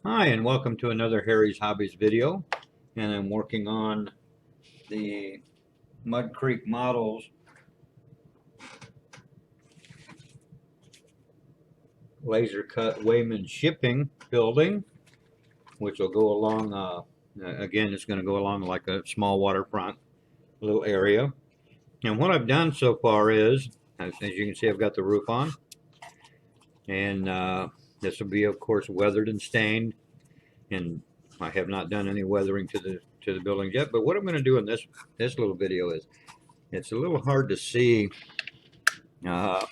Hi, and welcome to another Harry's Hobbies video. And I'm working on the Mud Creek Models laser cut Wayman shipping building, which will go along, again, it's going to go along like a small waterfront little area. And what I've done so far is, as you can see, I've got the roof on. And this will be, of course, weathered and stained. And I have not done any weathering to the buildings yet. But what I'm going to do in this little video is, it's a little hard to see uh,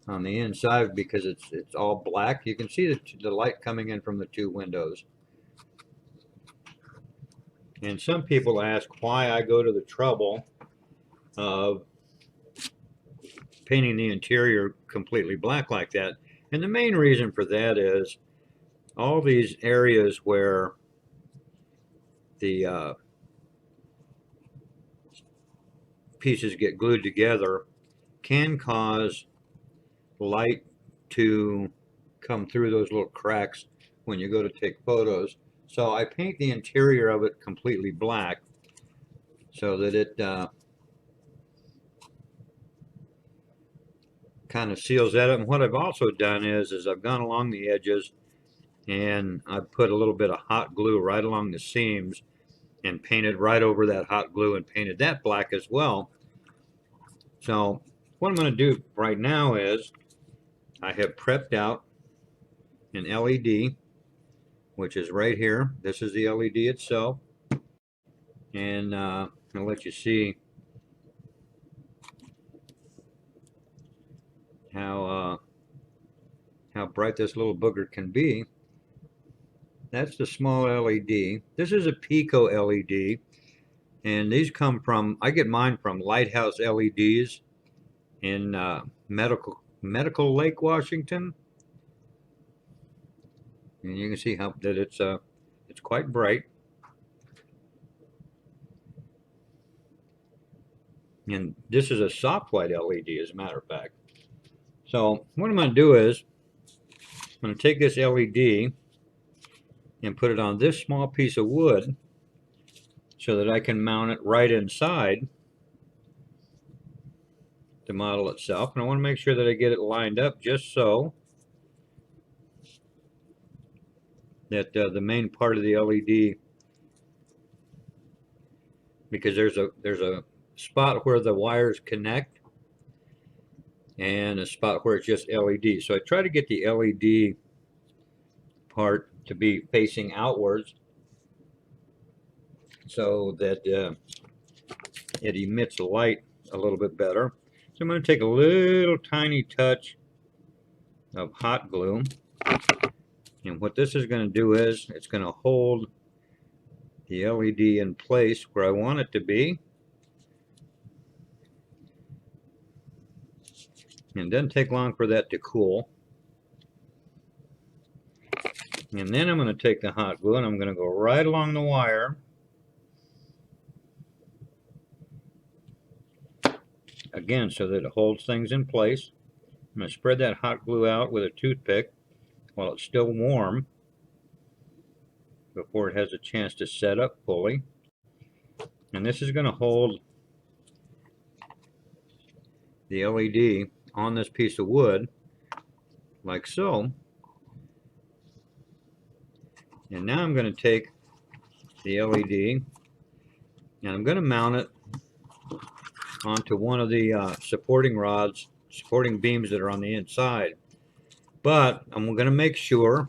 on the inside because it's all black. You can see the light coming in from the two windows. And some people ask why I go to the trouble of painting the interior completely black like that. And the main reason for that is all these areas where the pieces get glued together can cause light to come through those little cracks when you go to take photos. So I paint the interior of it completely black so that it kind of seals that up. And what I've also done is I've gone along the edges and I've put a little bit of hot glue right along the seams and painted right over that hot glue and painted that black as well. So what I'm going to do right now is I have prepped out an LED, which is right here. This is the LED itself. And I'll let you see how bright this little booger can be. That's the small LED. This is a Pico LED, and these come from, I get mine from Lighthouse LEDs in Medical Lake, Washington. And you can see how that it's quite bright. And this is a soft white LED, as a matter of fact. So what I'm going to do is I'm going to take this LED and put it on this small piece of wood so that I can mount it right inside the model itself. And I want to make sure that I get it lined up just so that the main part of the LED, because there's a spot where the wires connect and a spot where it's just LED. So I try to get the LED part to be facing outwards so that it emits light a little bit better. So I'm going to take a little tiny touch of hot glue, and what this is going to do is it's going to hold the LED in place where I want it to be. And it doesn't take long for that to cool. And then I'm going to take the hot glue and I'm going to go right along the wire. Again, so that it holds things in place. I'm going to spread that hot glue out with a toothpick while it's still warm before it has a chance to set up fully. And this is going to hold the LED on this piece of wood like so. And now I'm going to take the LED and I'm going to mount it onto one of the supporting rods, supporting beams that are on the inside. But I'm going to make sure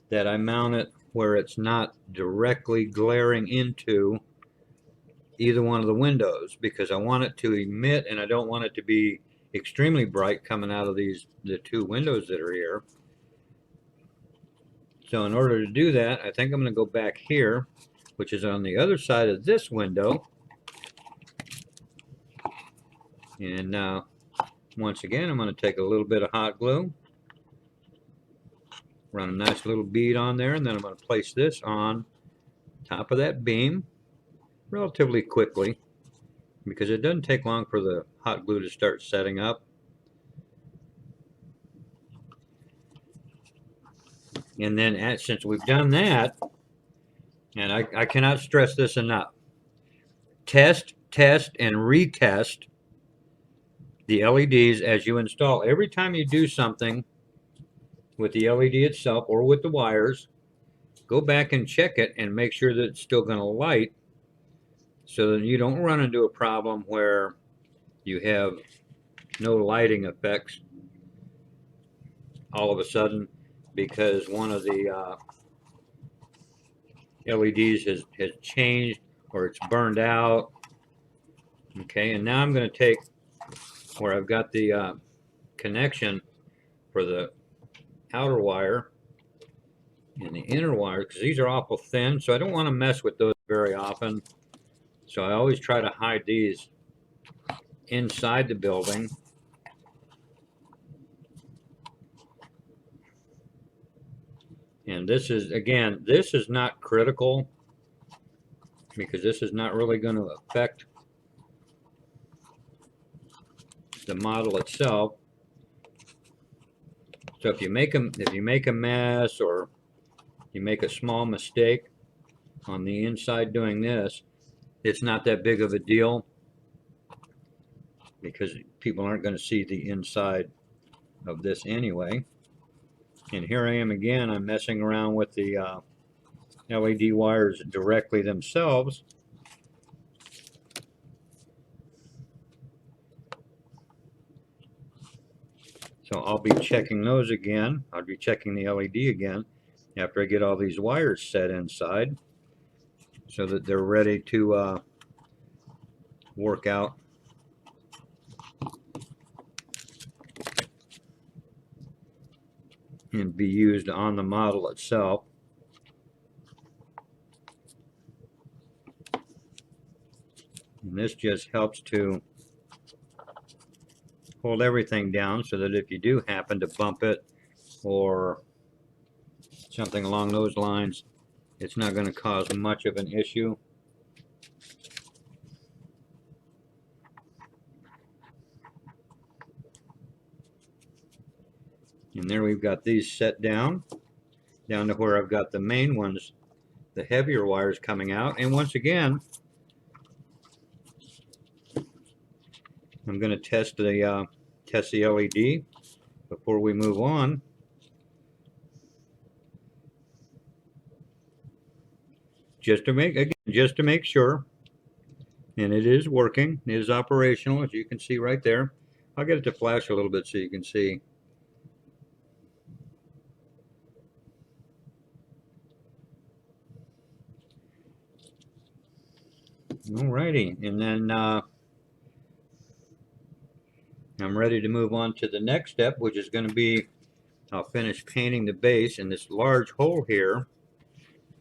that I mount it where it's not directly glaring into either one of the windows, because I want it to emit and I don't want it to be extremely bright coming out of the two windows that are here. So in order to do that, I think I'm going to go back here, which is on the other side of this window. And now, once again, I'm going to take a little bit of hot glue, run a nice little bead on there, and then I'm going to place this on top of that beam relatively quickly, because it doesn't take long for the hot glue to start setting up. And then since we've done that, and I cannot stress this enough, test, and retest the LEDs as you install. Every time you do something with the LED itself or with the wires, go back and check it and make sure that it's still going to light, so that you don't run into a problem where you have no lighting effects all of a sudden because one of the LEDs has changed or it's burned out. Okay, and now I'm going to take where I've got the connection for the outer wire and the inner wire, because these are awful thin, so I don't want to mess with those very often. So I always try to hide these inside the building. And this is, again, this is not critical because this is not really going to affect the model itself. So if you make a mess or you make a small mistake on the inside doing this, it's not that big of a deal because people aren't going to see the inside of this anyway. And here I am again, I'm messing around with the LED wires directly themselves. So I'll be checking those again. I'll be checking the LED again after I get all these wires set inside so that they're ready to work out. And be used on the model itself. And this just helps to hold everything down so that if you do happen to bump it or something along those lines, it's not going to cause much of an issue. And there we've got these set down to where I've got the main ones, the heavier wires coming out. And once again, I'm going to test the LED before we move on. Just to make sure. And it is working, it is operational, as you can see right there. I'll get it to flash a little bit so you can see. Alrighty, and then I'm ready to move on to the next step, which is going to be, I'll finish painting the base, and this large hole here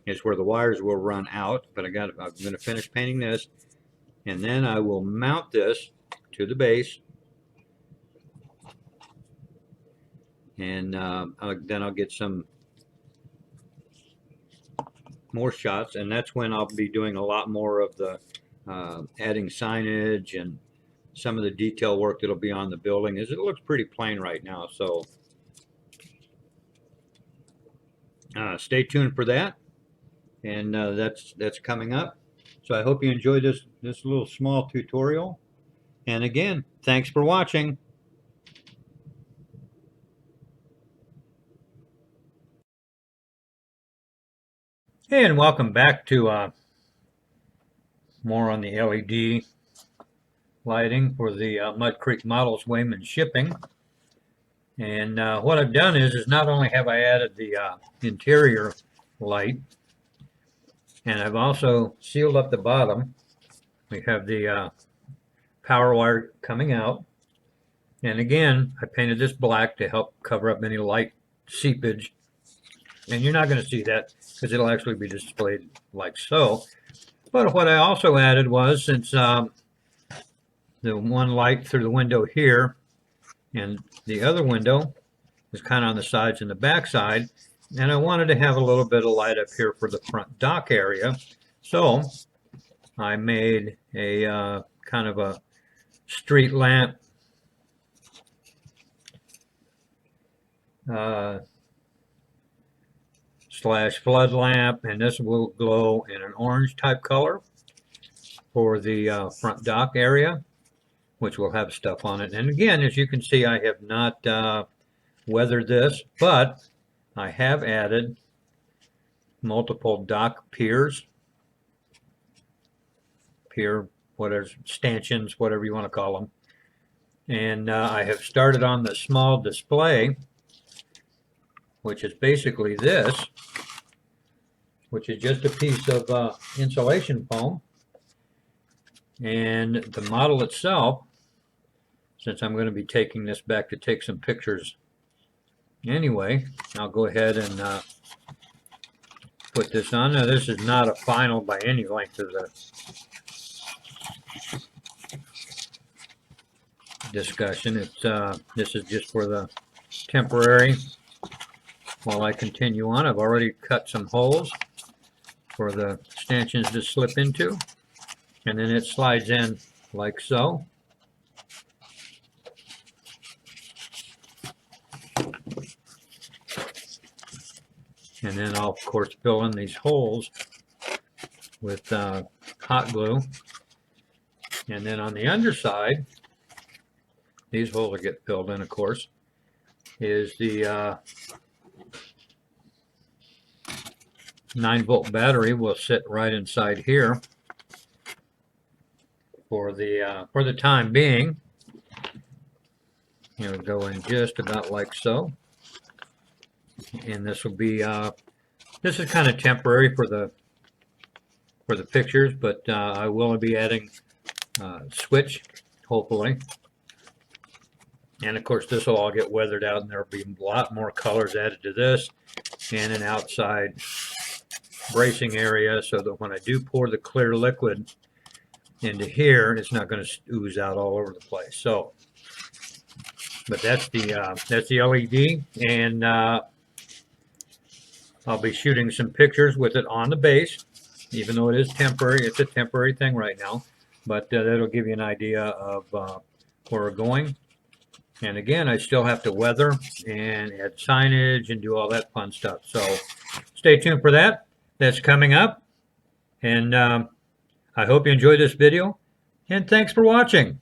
is where the wires will run out, but I'm going to finish painting this, and then I will mount this to the base, and then I'll get some more shots, and that's when I'll be doing a lot more of the adding signage and some of the detail work that'll be on the building. As it looks pretty plain right now, so stay tuned for that, and that's coming up. So I hope you enjoyed this little small tutorial, and again, thanks for watching. Hey, and welcome back to more on the LED lighting for the Mud Creek Models Wayman Shipping. And what I've done is not only have I added the interior light, and I've also sealed up the bottom. We have the power wire coming out. And again, I painted this black to help cover up any light seepage. And you're not going to see that because it'll actually be displayed like so. But what I also added was, since the one light through the window here and the other window is kind of on the sides and the back side, and I wanted to have a little bit of light up here for the front dock area, so I made a kind of a street lamp slash flood lamp, and this will glow in an orange type color for the front dock area, which will have stuff on it. And again, as you can see, I have not weathered this, but I have added multiple dock piers, whatever, stanchions, whatever you want to call them. And I have started on the small display, which is basically this, which is just a piece of insulation foam. And the model itself, since I'm going to be taking this back to take some pictures anyway, I'll go ahead and put this on. Now, this is not a final by any length of the discussion. This is just for the temporary while I continue on. I've already cut some holes for the stanchions to slip into, and then it slides in like so. And then I'll of course fill in these holes with hot glue. And then on the underside, these holes will get filled in, of course, is the 9-volt battery will sit right inside here for the time being. It'll go in just about like so. And this will be this is kind of temporary for the pictures, but I will be adding switch, hopefully. And of course this will all get weathered out, and there will be a lot more colors added to this, and an outside bracing area so that when I do pour the clear liquid into here, it's not going to ooze out all over the place. So, but that's the LED, and I'll be shooting some pictures with it on the base, even though it is temporary. It's a temporary thing right now, but that'll give you an idea of where we're going. And again, I still have to weather and add signage and do all that fun stuff. So stay tuned for that. That's coming up. And I hope you enjoyed this video. And thanks for watching.